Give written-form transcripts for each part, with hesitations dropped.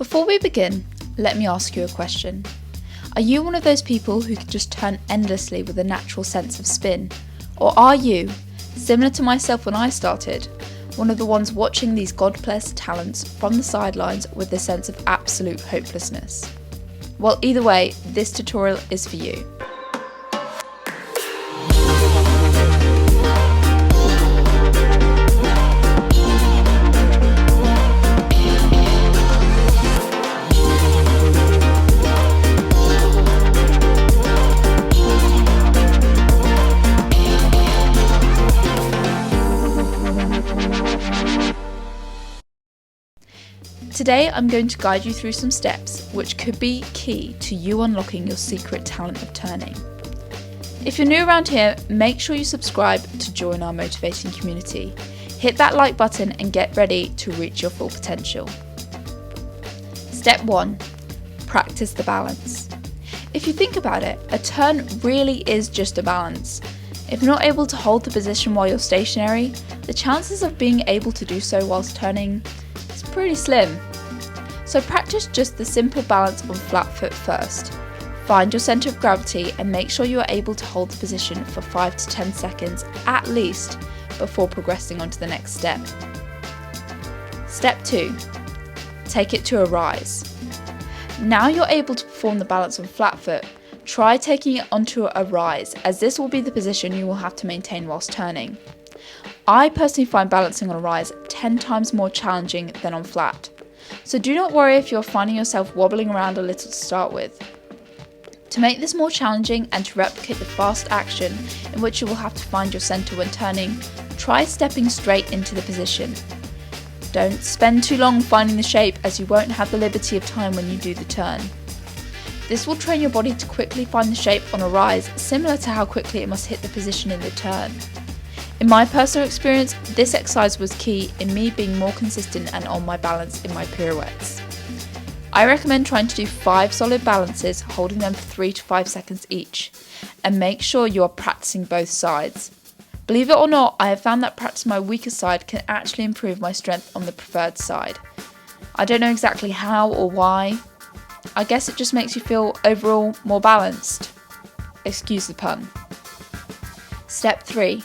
Before we begin, let me ask you a question. Are you one of those people who can just turn endlessly with a natural sense of spin? Or are you, similar to myself when I started, one of the ones watching these God-blessed talents from the sidelines with a sense of absolute hopelessness? Well, either way, this tutorial is for you. Today I'm going to guide you through some steps which could be key to you unlocking your secret talent of turning. If you're new around here, make sure you subscribe to join our motivating community. Hit that like button and get ready to reach your full potential. Step 1. Practice the balance. If you think about it, a turn really is just a balance. If you're not able to hold the position while you're stationary, the chances of being able to do so whilst turning is pretty slim. So practice just the simple balance on flat foot first. Find your centre of gravity and make sure you are able to hold the position for 5 to 10 seconds at least before progressing on to the next step. Step 2. Take it to a rise. Now you're able to perform the balance on flat foot, try taking it onto a rise, as this will be the position you will have to maintain whilst turning. I personally find balancing on a rise 10 times more challenging than on flat. So do not worry if you're finding yourself wobbling around a little to start with. To make this more challenging and to replicate the fast action in which you will have to find your centre when turning, try stepping straight into the position. Don't spend too long finding the shape, as you won't have the liberty of time when you do the turn. This will train your body to quickly find the shape on a rise, similar to how quickly it must hit the position in the turn. In my personal experience, this exercise was key in me being more consistent and on my balance in my pirouettes. I recommend trying to do 5 solid balances, holding them for 3 to 5 seconds each, and make sure you are practicing both sides. Believe it or not, I have found that practicing my weaker side can actually improve my strength on the preferred side. I don't know exactly how or why. I guess it just makes you feel overall more balanced. Excuse the pun. Step 3.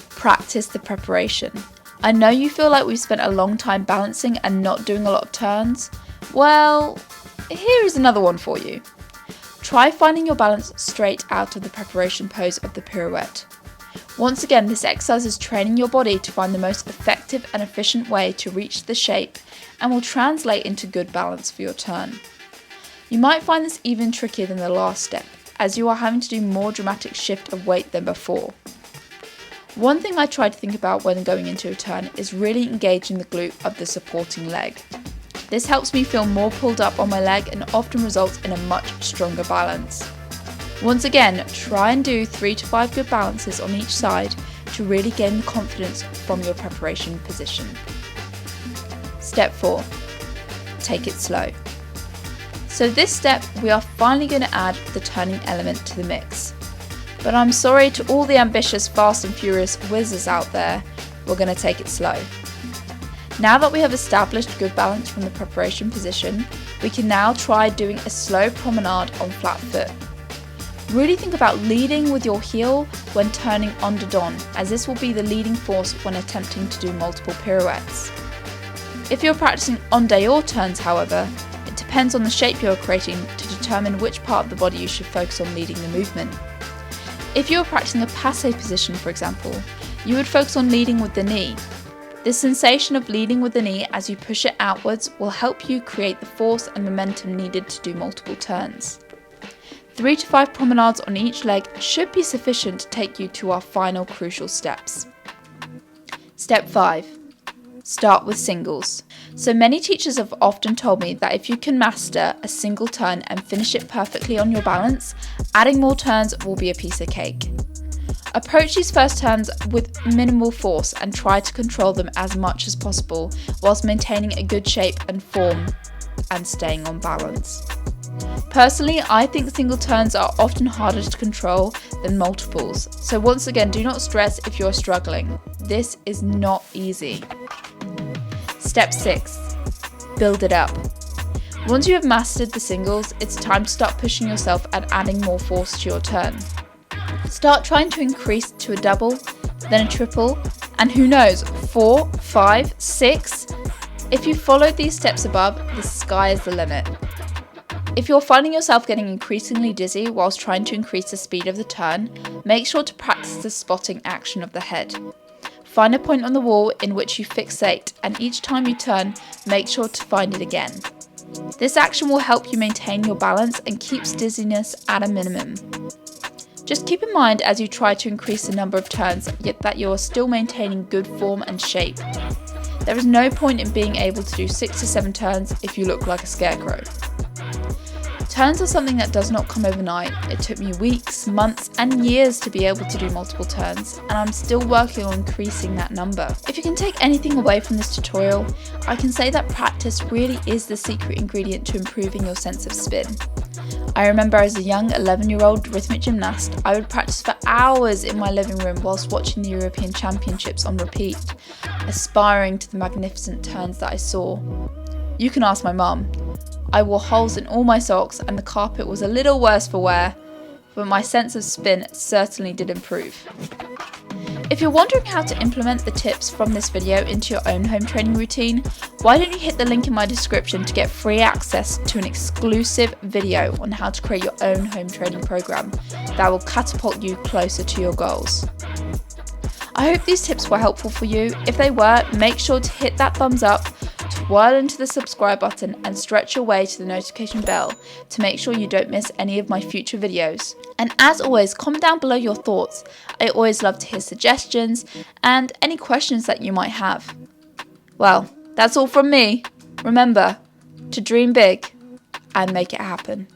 Practice the preparation. I know you feel like we've spent a long time balancing and not doing a lot of turns. Well, here is another one for you. Try finding your balance straight out of the preparation pose of the pirouette. Once again, this exercise is training your body to find the most effective and efficient way to reach the shape and will translate into good balance for your turn. You might find this even trickier than the last step, as you are having to do more dramatic shift of weight than before. One thing I try to think about when going into a turn is really engaging the glute of the supporting leg. This helps me feel more pulled up on my leg and often results in a much stronger balance. Once again, try and do 3 to 5 good balances on each side to really gain the confidence from your preparation position. Step 4. Take it slow. So this step, we are finally going to add the turning element to the mix. But I'm sorry to all the ambitious Fast and Furious whizzes out there, we're going to take it slow. Now that we have established good balance from the preparation position, we can now try doing a slow promenade on flat foot. Really think about leading with your heel when turning underdon, as this will be the leading force when attempting to do multiple pirouettes. If you're practicing en dehors turns, however, it depends on the shape you're creating to determine which part of the body you should focus on leading the movement. If you are practicing a passe position, for example, you would focus on leading with the knee. This sensation of leading with the knee as you push it outwards will help you create the force and momentum needed to do multiple turns. 3 to 5 promenades on each leg should be sufficient to take you to our final crucial steps. Step 5. Start with singles. So many teachers have often told me that if you can master a single turn and finish it perfectly on your balance, adding more turns will be a piece of cake. Approach these first turns with minimal force and try to control them as much as possible whilst maintaining a good shape and form and staying on balance. Personally, I think single turns are often harder to control than multiples, so once again, do not stress if you're struggling. This is not easy. Step 6. Build it up. Once you have mastered the singles, it's time to start pushing yourself and adding more force to your turn. Start trying to increase to a double, then a triple, and who knows, 4, 5, 6. If you followed these steps above, the sky is the limit. If you're finding yourself getting increasingly dizzy whilst trying to increase the speed of the turn, make sure to practice the spotting action of the head. Find a point on the wall in which you fixate, and each time you turn, make sure to find it again. This action will help you maintain your balance and keeps dizziness at a minimum. Just keep in mind as you try to increase the number of turns, yet that you are still maintaining good form and shape. There is no point in being able to do 6 to 7 turns if you look like a scarecrow. Turns are something that does not come overnight. It took me weeks, months, and years to be able to do multiple turns, and I'm still working on increasing that number. If you can take anything away from this tutorial, I can say that practice really is the secret ingredient to improving your sense of spin. I remember as a young 11-year-old rhythmic gymnast, I would practice for hours in my living room whilst watching the European Championships on repeat, aspiring to the magnificent turns that I saw. You can ask my mum. I wore holes in all my socks and the carpet was a little worse for wear, but my sense of spin certainly did improve. If you're wondering how to implement the tips from this video into your own home training routine, why don't you hit the link in my description to get free access to an exclusive video on how to create your own home training program that will catapult you closer to your goals. I hope these tips were helpful for you. If they were, make sure to hit that thumbs up, twirl into the subscribe button and stretch your way to the notification bell to make sure you don't miss any of my future videos. And as always, comment down below your thoughts. I always love to hear suggestions and any questions that you might have. Well, that's all from me. Remember to dream big and make it happen.